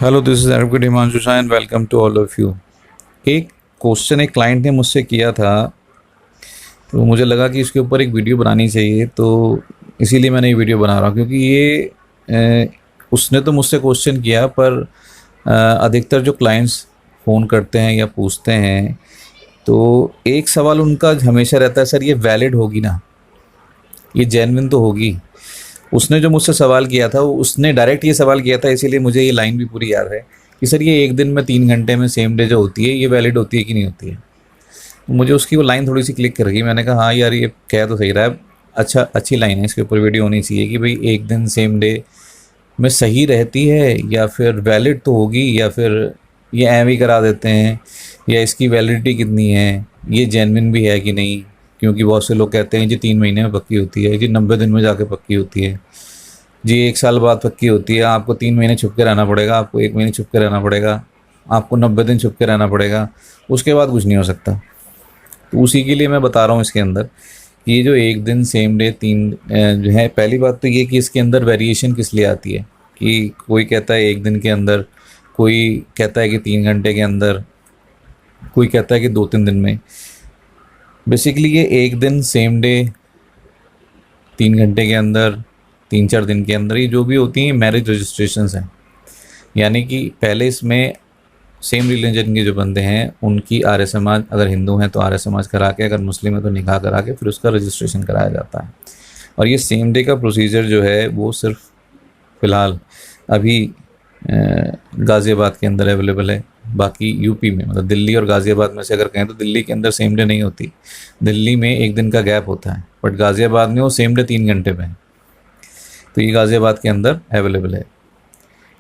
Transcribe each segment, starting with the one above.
Hello, this is advocate Himanshu Shah and welcome to all of you. एक question एक client ने मुझसे किया था, तो मुझे लगा कि इसके ऊपर एक वीडियो बनानी चाहिए, तो इसीलिए मैंने ये वीडियो बना रहा हूँ। क्योंकि उसने तो मुझसे क्वेश्चन किया, पर अधिकतर जो क्लाइंट्स फ़ोन करते हैं या पूछते हैं, तो एक सवाल उनका हमेशा रहता है, सर ये वैलिड होगी ना, ये जेन्युइन तो होगी। उसने जो मुझसे सवाल किया था, उसने डायरेक्ट ये सवाल किया था, इसीलिए मुझे ये लाइन भी पूरी याद है कि सर ये एक दिन में 3 घंटे में सेम डे जो होती है, ये वैलिड होती है कि नहीं होती है। तो मुझे उसकी वो लाइन थोड़ी सी क्लिक कर गई। मैंने कहा हाँ यार, ये कह तो सही रहा है। अच्छा, अच्छी लाइन है, इसके ऊपर वीडियो होनी चाहिए कि भाई एक दिन सेम डे में सही रहती है या फिर वैलिड तो होगी, या फिर ये एम ही करा देते हैं, या इसकी वैलिडिटी कितनी है, ये जेन्युइन भी है कि नहीं। क्योंकि बहुत से लोग कहते हैं जी 3 महीने में पक्की होती है, जी 90 दिन में जाके पक्की होती है, जी 1 साल बाद पक्की होती है। आपको 3 महीने छुप के रहना पड़ेगा, आपको 1 महीने छुप के रहना पड़ेगा, आपको 90 दिन छुप के रहना पड़ेगा, उसके बाद कुछ नहीं हो सकता। तो उसी के लिए मैं बता रहा हूँ इसके अंदर कि ये जो एक दिन सेम डे जो है, पहली बात तो ये कि इसके अंदर वेरिएशन किस लिए आती है कि कोई कहता है एक दिन के अंदर, कोई कहता है कि 3 घंटे के अंदर, कोई कहता है कि 2-3 दिन में। बेसिकली ये एक दिन सेम डे, 3 घंटे के अंदर, 3-4 दिन के अंदर, ये जो भी होती हैं मैरिज रजिस्ट्रेशंस हैं। यानी कि पहले इसमें सेम रिलीजन के जो बंदे हैं उनकी आर्य समाज, अगर हिंदू हैं तो आर्य समाज करा के, अगर मुस्लिम है तो निकाह करा के फिर उसका रजिस्ट्रेशन कराया जाता है। और ये सेम डे का प्रोसीजर जो है वो सिर्फ फ़िलहाल अभी गाज़ियाबाद के अंदर अवेलेबल है। बाकी यूपी में, मतलब दिल्ली और गाज़ियाबाद में से अगर कहें तो दिल्ली के अंदर सेम डे नहीं होती, दिल्ली में एक दिन का गैप होता है, बट गाज़ियाबाद में वो सेम डे 3 घंटे में है। तो ये गाज़ियाबाद के अंदर अवेलेबल है।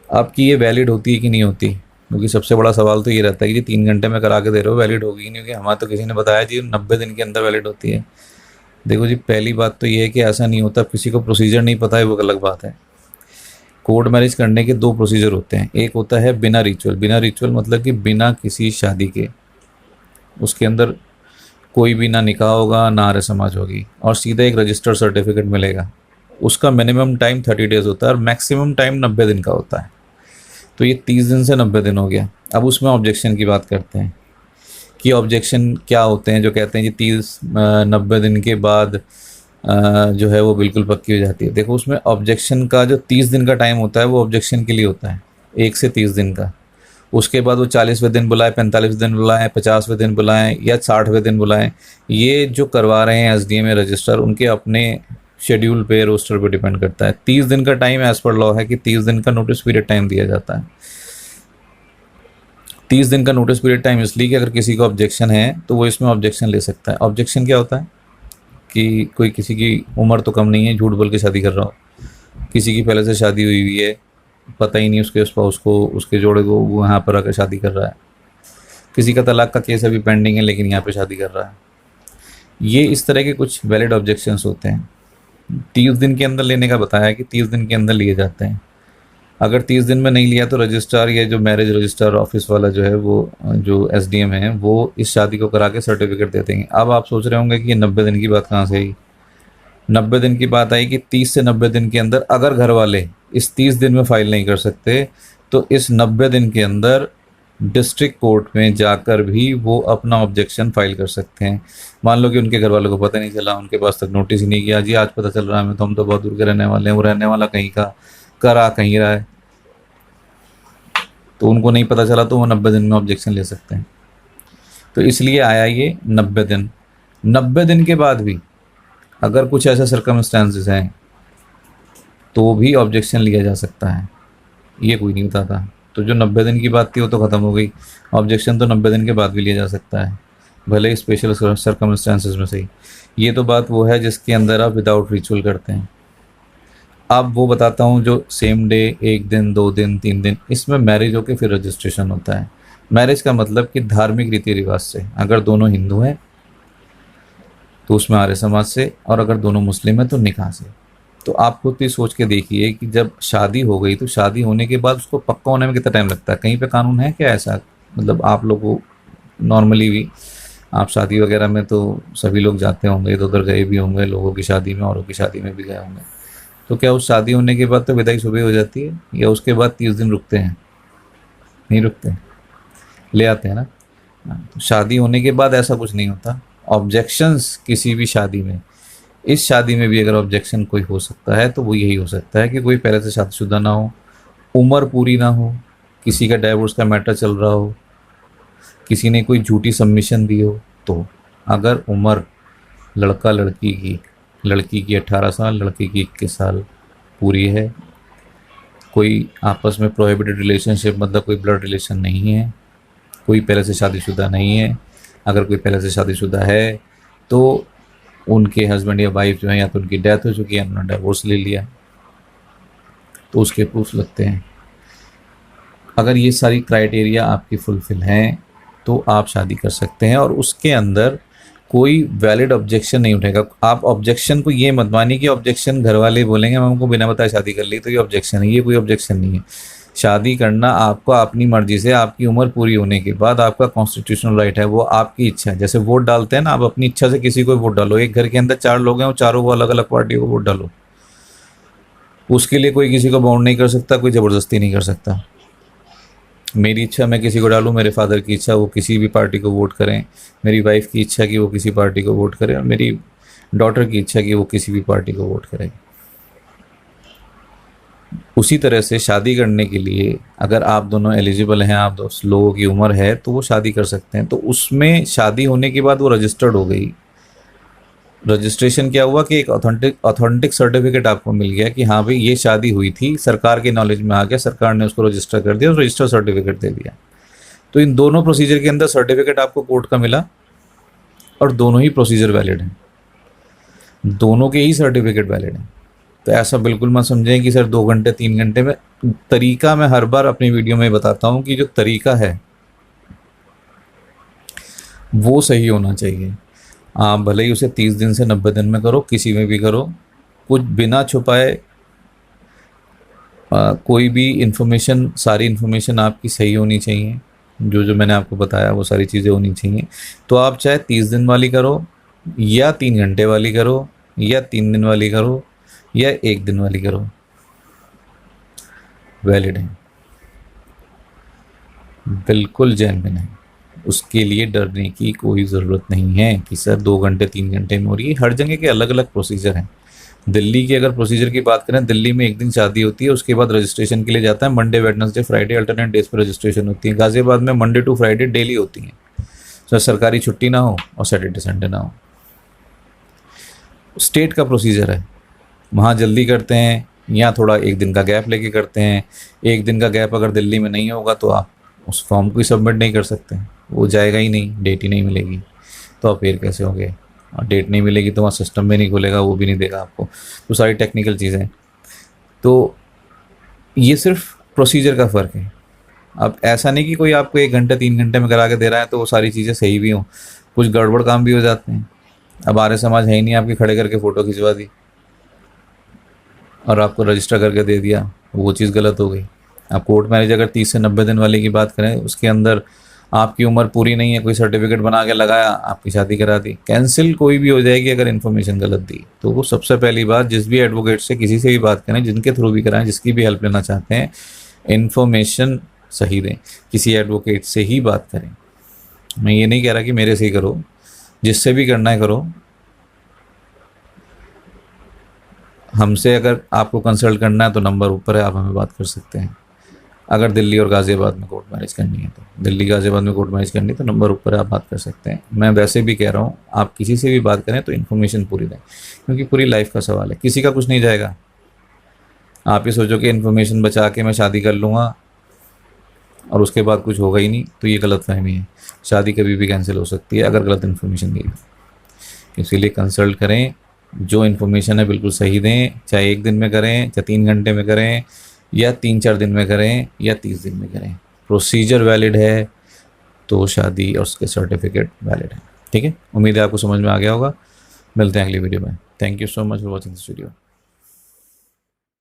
आपकी ये वैलिड होती है कि नहीं होती, क्योंकि सबसे बड़ा सवाल तो ये रहता है कि जी 3 घंटे में करा के दे रहे हो, वैलिड होगी नहीं होगी। हमारे तो किसी ने बताया जी 90 दिन के अंदर वैलिड होती है। देखो जी, पहली बात तो ये है कि ऐसा नहीं होता। किसी को प्रोसीजर नहीं पता है वो अलग बात है। कोर्ट मैरिज करने के 2 प्रोसीजर होते हैं। एक होता है बिना रिचुअल। बिना रिचुअल मतलब कि बिना किसी शादी के, उसके अंदर कोई भी ना निकाह होगा ना आर्य समाज होगी, और सीधा एक रजिस्टर्ड सर्टिफिकेट मिलेगा। उसका मिनिमम टाइम 30 डेज़ होता है और मैक्सिमम टाइम 90 दिन का होता है। तो ये 30 दिन से 90 दिन हो गया। अब उसमें ऑब्जेक्शन की बात करते हैं कि ऑब्जेक्शन क्या होते हैं। जो कहते हैं कि 90 दिन के बाद जो है वो बिल्कुल पक्की हो जाती है। देखो, उसमें ऑब्जेक्शन का जो 30 दिन का टाइम होता है वो ऑब्जेक्शन के लिए होता है, 1 से 30 दिन का। उसके बाद वो 40वें दिन बुलाए, 45 दिन बुलाएं, 50वें दिन बुलाएं या 60वें दिन बुलाएं, ये जो करवा रहे हैं एसडीएम में रजिस्टर, उनके अपने शेड्यूल पे, रोस्टर पे डिपेंड करता है। 30 दिन का टाइम एज पर लॉ है कि 30 दिन का नोटिस पीरियड टाइम दिया जाता है। 30 दिन का नोटिस पीरियड टाइम इसलिए कि अगर किसी का ऑब्जेक्शन है तो वो इसमें ऑब्जेक्शन ले सकता है। ऑब्जेक्शन क्या होता है कि कोई किसी की उम्र तो कम नहीं है, झूठ बोल के शादी कर रहा हो, किसी की पहले से शादी हुई हुई है, पता ही नहीं उसके स्पाउस को, उसके जोड़े को, वो यहाँ पर आकर शादी कर रहा है, किसी का तलाक का केस अभी पेंडिंग है लेकिन यहाँ पे शादी कर रहा है। ये इस तरह के कुछ वैलिड ऑब्जेक्शंस होते हैं। 30 दिन के अंदर लेने का बताया है कि 30 दिन के अंदर लिए जाते हैं। अगर 30 दिन में नहीं लिया तो रजिस्ट्रार या जो मैरिज रजिस्ट्रार ऑफिस वाला जो है, वो जो एसडीएम है, वो इस शादी को करा के सर्टिफिकेट दे देंगे। अब आप सोच रहे होंगे कि ये 90 दिन की बात कहाँ से आई। 90 दिन की बात आई कि 30 से 90 दिन के अंदर अगर घर वाले इस 30 दिन में फाइल नहीं कर सकते तो इस 90 दिन के अंदर डिस्ट्रिक्ट कोर्ट में जाकर भी वो अपना ऑब्जेक्शन फाइल कर सकते हैं। मान लो कि उनके घर वालों को पता नहीं चला, उनके पास तक नोटिस ही नहीं किया, जी आज पता चल रहा है हमें, तो हम तो बहुत दूर के रहने वाले हैं, वो रहने वाला कहीं का, करा कहीं रहा है, तो उनको नहीं पता चला, तो वो 90 दिन में ऑब्जेक्शन ले सकते हैं। तो इसलिए आया ये 90 दिन। 90 दिन के बाद भी अगर कुछ ऐसे सर्कमस्टांसेस हैं तो भी ऑब्जेक्शन लिया जा सकता है, ये कोई नहीं बताता। तो जो 90 दिन की बात थी वो तो ख़त्म हो गई। ऑब्जेक्शन तो 90 दिन के बाद भी लिया जा सकता है, भले स्पेशल सर्कमस्टांसेस में सही। ये तो बात वो है जिसके अंदर आप विदाउट रिचुअल करते हैं। अब वो बताता हूँ जो सेम डे, 1 दिन, 2 दिन, 3 दिन, इसमें मैरिज होकर फिर रजिस्ट्रेशन होता है। मैरिज का मतलब कि धार्मिक रीति रिवाज से, अगर दोनों हिंदू हैं तो उसमें आर्य समाज से, और अगर दोनों मुस्लिम हैं तो निकाह से। तो आप खुद ही सोच के देखिए कि जब शादी हो गई तो शादी होने के बाद उसको पक्का होने में कितना टाइम लगता है। कहीं पे कानून है क्या ऐसा? मतलब आप लोगों को नॉर्मली भी, आप शादी वगैरह में तो सभी लोग जाते होंगे, इधर उधर गए भी होंगे, लोगों की शादी में, औरों की शादी में भी गए होंगे। तो क्या उस शादी होने के बाद तो विदाई सुबह हो जाती है या उसके बाद 30 दिन रुकते हैं? नहीं रुकते, ले आते हैं ना। तो शादी होने के बाद ऐसा कुछ नहीं होता। ऑब्जेक्शंस किसी भी शादी में, इस शादी में भी अगर ऑब्जेक्शन कोई हो सकता है तो वो यही हो सकता है कि कोई पहले से शादीशुदा ना हो, उम्र पूरी ना हो, किसी का डाइवोर्स का मैटर चल रहा हो, किसी ने कोई झूठी सबमिशन दी हो। तो अगर उम्र लड़की की 18 साल, लड़के की 21 साल पूरी है, कोई आपस में प्रोहिबिटेड रिलेशनशिप मतलब कोई ब्लड रिलेशन नहीं है, कोई पहले से शादीशुदा नहीं है, अगर कोई पहले से शादीशुदा है तो उनके हस्बैंड या वाइफ जो है या तो उनकी डेथ हो चुकी है, उन्होंने डाइवोर्स ले लिया, तो उसके प्रूफ लगते हैं। अगर ये सारी क्राइटेरिया आपकी फुलफिल हैं तो आप शादी कर सकते हैं और उसके अंदर कोई वैलिड ऑब्जेक्शन नहीं उठेगा। आप ऑब्जेक्शन को ये मत मानिए कि ऑब्जेक्शन घर वाले बोलेंगे मैं हमको बिना बताए शादी कर ली तो ये ऑब्जेक्शन है, ये कोई ऑब्जेक्शन नहीं है। शादी करना आपको अपनी मर्जी से, आपकी उम्र पूरी होने के बाद आपका कॉन्स्टिट्यूशनल राइट है, वो आपकी इच्छा है। जैसे वोट डालते हैं ना, आप अपनी इच्छा से किसी को वोट डालो। एक घर के अंदर 4 लोग हैं, वो चारों को अलग अलग पार्टी को वोट डालो, उसके लिए कोई किसी को बाउंड नहीं कर सकता, कोई ज़बरदस्ती नहीं कर सकता। मेरी इच्छा मैं किसी को डालूँ, मेरे फादर की इच्छा वो किसी भी पार्टी को वोट करें, मेरी वाइफ की इच्छा कि वो किसी पार्टी को वोट करें, और मेरी डॉटर की इच्छा कि वो किसी भी पार्टी को वोट करें। उसी तरह से शादी करने के लिए अगर आप दोनों एलिजिबल हैं, आप दोस्त लोगों की उम्र है तो वो शादी कर सकते हैं। तो उसमें शादी होने के बाद वो रजिस्टर्ड हो गई। रजिस्ट्रेशन क्या हुआ कि एक ऑथेंटिक सर्टिफिकेट आपको मिल गया कि हाँ भाई ये शादी हुई थी, सरकार के नॉलेज में आ गया, सरकार ने उसको रजिस्टर कर दिया और रजिस्टर सर्टिफिकेट दे दिया। तो इन दोनों प्रोसीजर के अंदर सर्टिफिकेट आपको कोर्ट का मिला और दोनों ही प्रोसीजर वैलिड हैं, दोनों के ही सर्टिफिकेट वैलिड हैं। तो ऐसा बिल्कुल मत समझें कि सर 2 घंटे 3 घंटे में। तरीका मैं हर बार अपनी वीडियो में बताता हूँ कि जो तरीका है वो सही होना चाहिए। आप भले ही उसे 30 दिन से 90 दिन में करो, किसी में भी करो, कुछ बिना छुपाए कोई भी इन्फॉर्मेशन, सारी इन्फॉर्मेशन आपकी सही होनी चाहिए। जो मैंने आपको बताया वो सारी चीज़ें होनी चाहिए। तो आप चाहे 30 दिन वाली करो या 3 घंटे वाली करो या 3 दिन वाली करो या 1 दिन वाली करो, वैलिड है, बिल्कुल जेन्युइन है। उसके लिए डरने की कोई ज़रूरत नहीं है कि सर 2 घंटे 3 घंटे में हो रही है। हर जगह के अलग अलग प्रोसीजर हैं। दिल्ली की अगर प्रोसीजर की बात करें, दिल्ली में 1 दिन शादी होती है, उसके बाद रजिस्ट्रेशन के लिए जाता है। Monday Wednesday Friday alternate days पर रजिस्ट्रेशन होती है। गाज़ियाबाद में मंडे टू फ्राइडे डेली होती हैं, सर सरकारी छुट्टी ना हो और सैटरडे संडे ना हो। स्टेट का प्रोसीजर है, वहाँ जल्दी करते हैं, यहाँ थोड़ा 1 दिन का गैप लेके करते हैं। 1 दिन का गैप अगर दिल्ली में नहीं होगा तो आप उस फॉर्म को ही सबमिट नहीं कर सकते, वो जाएगा ही नहीं, डेट ही नहीं मिलेगी। तो आप फिर कैसे होंगे, और डेट नहीं मिलेगी तो वहाँ सिस्टम में नहीं खुलेगा, वो भी नहीं देगा आपको। तो सारी टेक्निकल चीज़ें, तो ये सिर्फ प्रोसीजर का फ़र्क है। अब ऐसा नहीं कि कोई आपको 1 घंटे 3 घंटे में करा के दे रहा है तो वो सारी चीज़ें सही भी हों, कुछ गड़बड़ काम भी हो जाते हैं। अब आर्य समाज है ही नहीं, आपकी खड़े करके फ़ोटो खिंचवा दी और आपको रजिस्टर करके दे दिया, वो चीज़ गलत हो गई। आप कोर्ट मैरिज अगर 30 से 90 दिन वाले की बात करें, उसके अंदर आपकी उम्र पूरी नहीं है, कोई सर्टिफिकेट बना के लगाया, आपकी शादी करा दी, कैंसिल कोई भी हो जाएगी अगर इन्फॉर्मेशन गलत दी। तो वो सबसे पहली बात, जिस भी एडवोकेट से किसी से भी बात करें, जिनके थ्रू भी कराएं, जिसकी भी हेल्प लेना चाहते हैं, इन्फॉर्मेशन सही दें, किसी एडवोकेट से ही बात करें। मैं ये नहीं कह रहा कि मेरे से ही करो, जिससे भी करना है करो। हमसे अगर आपको कंसल्ट करना है तो नंबर ऊपर है, आप हमें बात कर सकते हैं। अगर दिल्ली और गाज़ियाबाद में कोर्ट मैरिज करनी है तो दिल्ली गाज़ियाबाद में कोर्ट मैरिज करनी है तो नंबर ऊपर है, आप बात कर सकते हैं। मैं वैसे भी कह रहा हूँ, आप किसी से भी बात करें तो इन्फॉर्मेशन पूरी दें, क्योंकि पूरी लाइफ का सवाल है, किसी का कुछ नहीं जाएगा। आप ये सोचो कि इन्फॉर्मेशन बचा के मैं शादी कर लूँगा और उसके बाद कुछ होगा ही नहीं, तो ये गलतफहमी है। शादी कभी भी कैंसिल हो सकती है अगर गलत इन्फॉर्मेशन दी। इसीलिए कंसल्ट करें, जो इन्फॉर्मेशन है बिल्कुल सही दें, चाहे 1 दिन में करें, चाहे 3 घंटे में करें, या 3-4 दिन में करें, या 30 दिन में करें। प्रोसीजर वैलिड है तो शादी और उसके सर्टिफिकेट वैलिड है। ठीक है, उम्मीद है आपको समझ में आ गया होगा। मिलते हैं अगली वीडियो में। Thank you so much for watching this video.